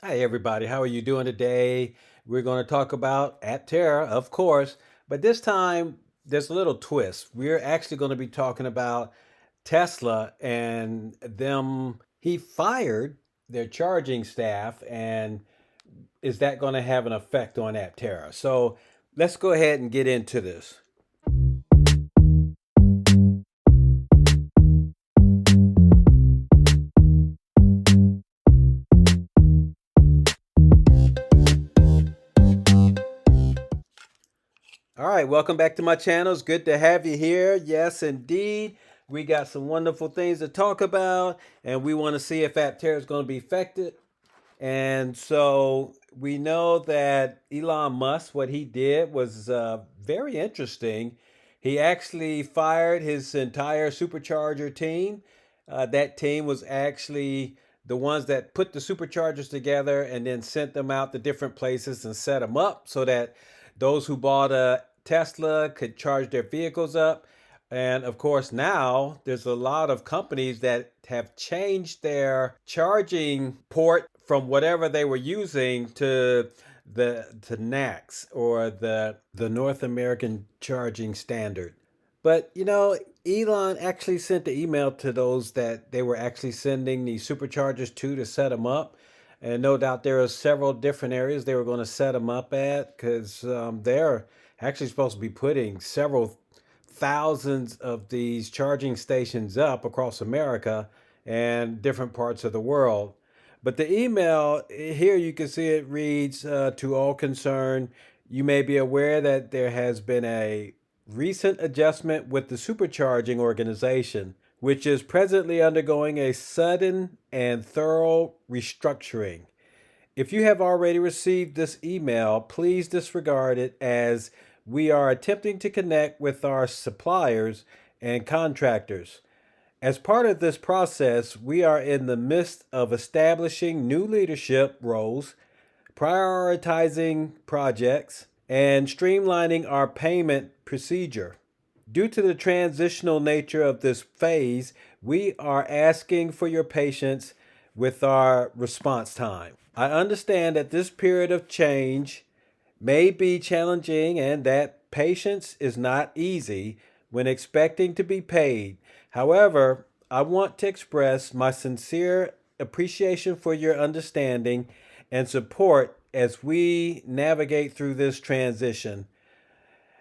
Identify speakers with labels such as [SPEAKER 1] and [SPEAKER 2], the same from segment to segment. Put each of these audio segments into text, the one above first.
[SPEAKER 1] Hi, everybody. How are you doing today? We're going to talk about Aptera, of course, but this time there's a little twist. We're actually going to be talking about Tesla and them. He fired their charging staff, and is that going to have an effect on Aptera? So let's go ahead and get into this. All right, welcome back to my channel. It's good to have you here. Yes, indeed. We got some wonderful things to talk about, and we want to see if Aptera is going to be affected. And so we know that Elon Musk, what he did was very interesting. He actually fired his entire supercharger team. That team was actually the ones that put the superchargers together and then sent them out to different places and set them up so that those who bought a Tesla could charge their vehicles up. And of course, now there's a lot of companies that have changed their charging port from whatever they were using to the NACS or the North American Charging Standard. But Elon actually sent the email to those that they were actually sending the superchargers to set them up. And no doubt there are several different areas they were going to set them up at because they're actually supposed to be putting several thousands of these charging stations up across America and different parts of the world. But the email here, you can see it reads to all concerned, you may be aware that there has been a recent adjustment with the supercharging organization, which is presently undergoing a sudden and thorough restructuring. If you have already received this email, please disregard it as we are attempting to connect with our suppliers and contractors. As part of this process, we are in the midst of establishing new leadership roles, prioritizing projects, and streamlining our payment procedure. Due to the transitional nature of this phase, we are asking for your patience with our response time. I understand that this period of change may be challenging and that patience is not easy when expecting to be paid. However, I want to express my sincere appreciation for your understanding and support as we navigate through this transition.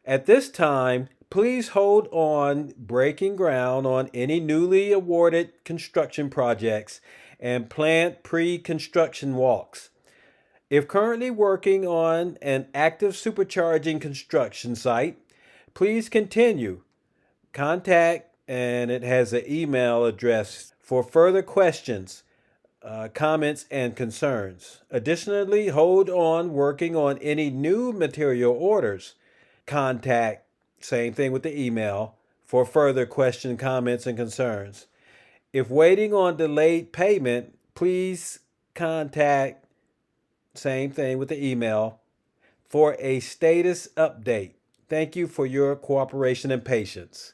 [SPEAKER 1] At this time, please hold on breaking ground on any newly awarded construction projects and plant pre-construction walks. If currently working on an active supercharging construction site, please continue. Contact, and it has an email address for further questions, comments, and concerns. Additionally, hold on working on any new material orders. Contact, same thing with the email, for further questions, comments, and concerns. If waiting on delayed payment, please contact, same thing with the email, for a status update. Thank you for your cooperation and patience.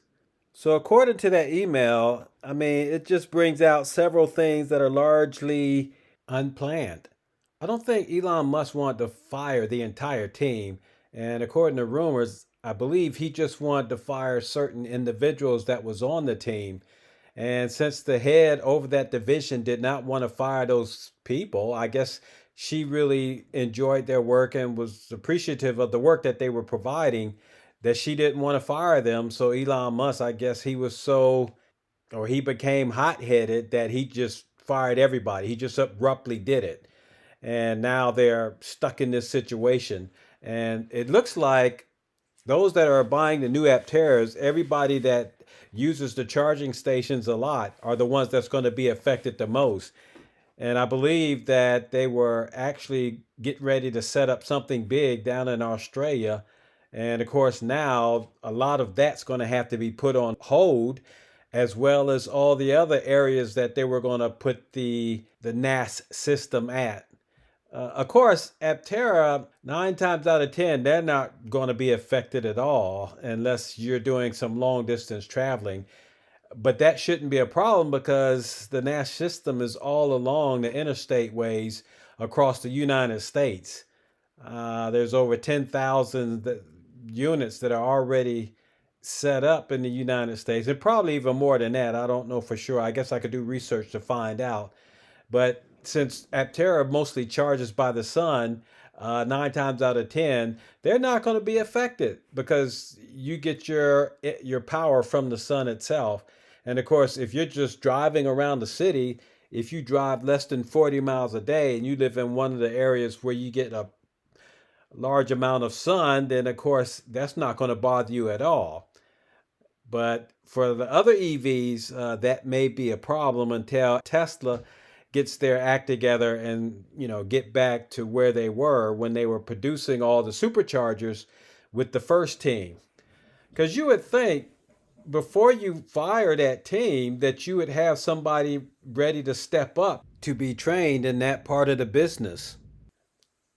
[SPEAKER 1] So, according to that email, it just brings out several things that are largely unplanned. I don't think Elon Musk wanted to fire the entire team. And according to rumors, I believe he just wanted to fire certain individuals that was on the team. And since the head over that division did not want to fire those people, I guess she really enjoyed their work and was appreciative of the work that they were providing that she didn't want to fire them. So Elon Musk, I guess he was so, or he became hot headed that he just fired everybody. He just abruptly did it. And now they're stuck in this situation. And it looks like those that are buying the new Apteras, everybody that uses the charging stations a lot are the ones that's going to be affected the most. And I believe that they were actually getting ready to set up something big down in Australia. And of course, now a lot of that's going to have to be put on hold, as well as all the other areas that they were going to put the NAS system at. Of course, Aptera, 9 times out of 10, they're not going to be affected at all unless you're doing some long distance traveling. But that shouldn't be a problem because the NAS system is all along the interstate ways across the United States. There's over 10,000 units that are already set up in the United States, and probably even more than that. I don't know for sure. I guess I could do research to find out. But since Aptera mostly charges by the sun, 9 times out of 10, they're not going to be affected because you get your power from the sun itself. And of course, if you're just driving around the city, if you drive less than 40 miles a day and you live in one of the areas where you get a large amount of sun, then of course that's not going to bother you at all. But for the other EVs, that may be a problem until Tesla gets their act together and get back to where they were when they were producing all the superchargers with the first team. Because you would think before you fire that team that you would have somebody ready to step up to be trained in that part of the business.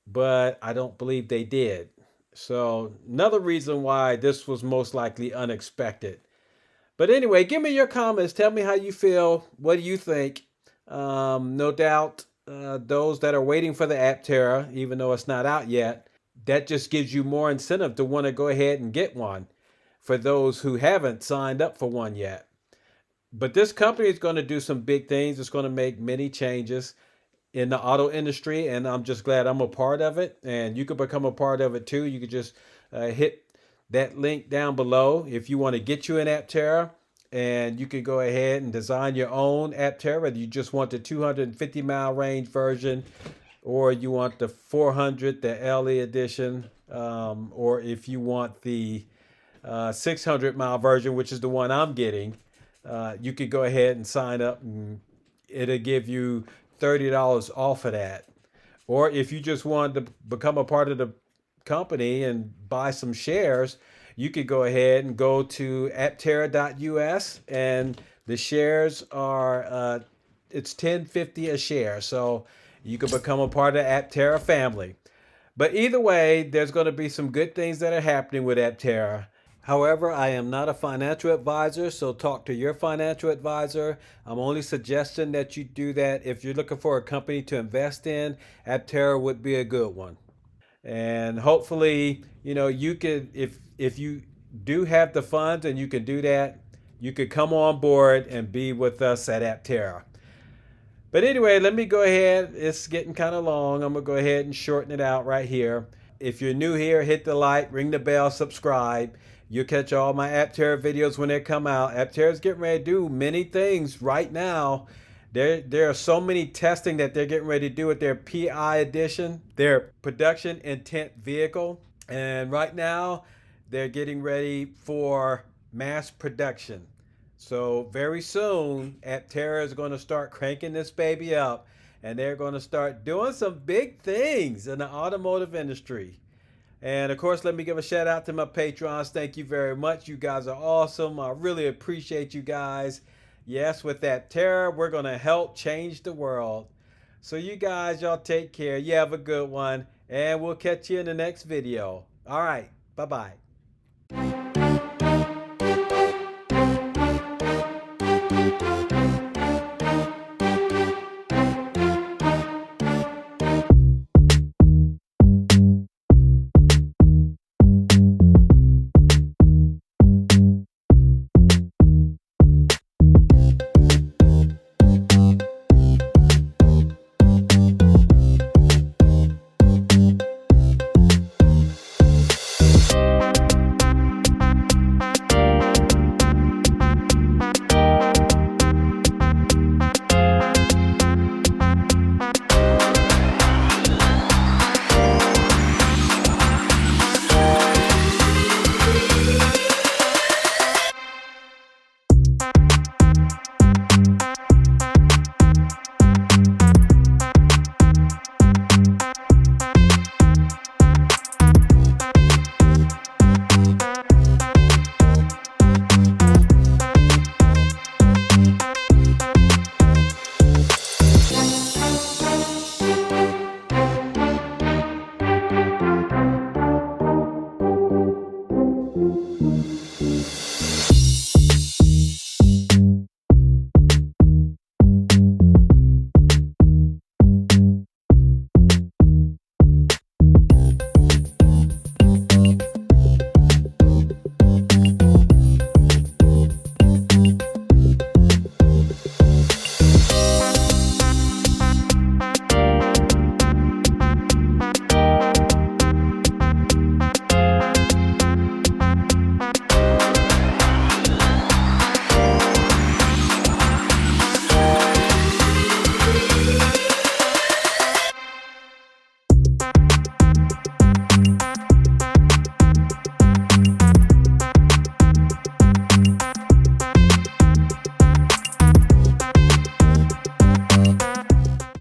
[SPEAKER 1] But I don't believe they did. So another reason why this was most likely unexpected. But anyway, give me your comments. Tell me how you feel. What do you think? No doubt, those that are waiting for the Aptera, even though it's not out yet, that just gives you more incentive to want to go ahead and get one for those who haven't signed up for one yet. But this company is going to do some big things. It's going to make many changes in the auto industry, and I'm just glad I'm a part of it. And you can become a part of it too. You could just hit that link down below if you want to get you an Aptera, and you can go ahead and design your own Aptera, whether you just want the 250-mile range version or you want the 400, the LE edition, or if you want the 600-mile version, which is the one I'm getting. You could go ahead and sign up and it'll give you $30 off of that. Or if you just want to become a part of the company and buy some shares, you could go ahead and go to aptera.us, and the shares are it's $10.50 a share. So you can become a part of the Aptera family. But either way, there's going to be some good things that are happening with Aptera. However, I am not a financial advisor, so talk to your financial advisor. I'm only suggesting that you do that if you're looking for a company to invest in. Aptera would be a good one. And hopefully, you could, if you do have the funds and you can do that, you could come on board and be with us at Aptera. But anyway, let me go ahead. It's getting kind of long. I'm going to go ahead and shorten it out right here. If you're new here, hit the like, ring the bell, subscribe. You'll catch all my Aptera videos when they come out. Aptera's getting ready to do many things right now. There are so many testing that they're getting ready to do with their PI edition, their production intent vehicle. And right now, they're getting ready for mass production. So very soon, Aptera is going to start cranking this baby up, and they're going to start doing some big things in the automotive industry. And of course, let me give a shout out to my patrons. Thank you very much. You guys are awesome. I really appreciate you guys. Yes, with Aptera, we're going to help change the world. So you guys, y'all take care. You have a good one, and we'll catch you in the next video. All right. Bye-bye.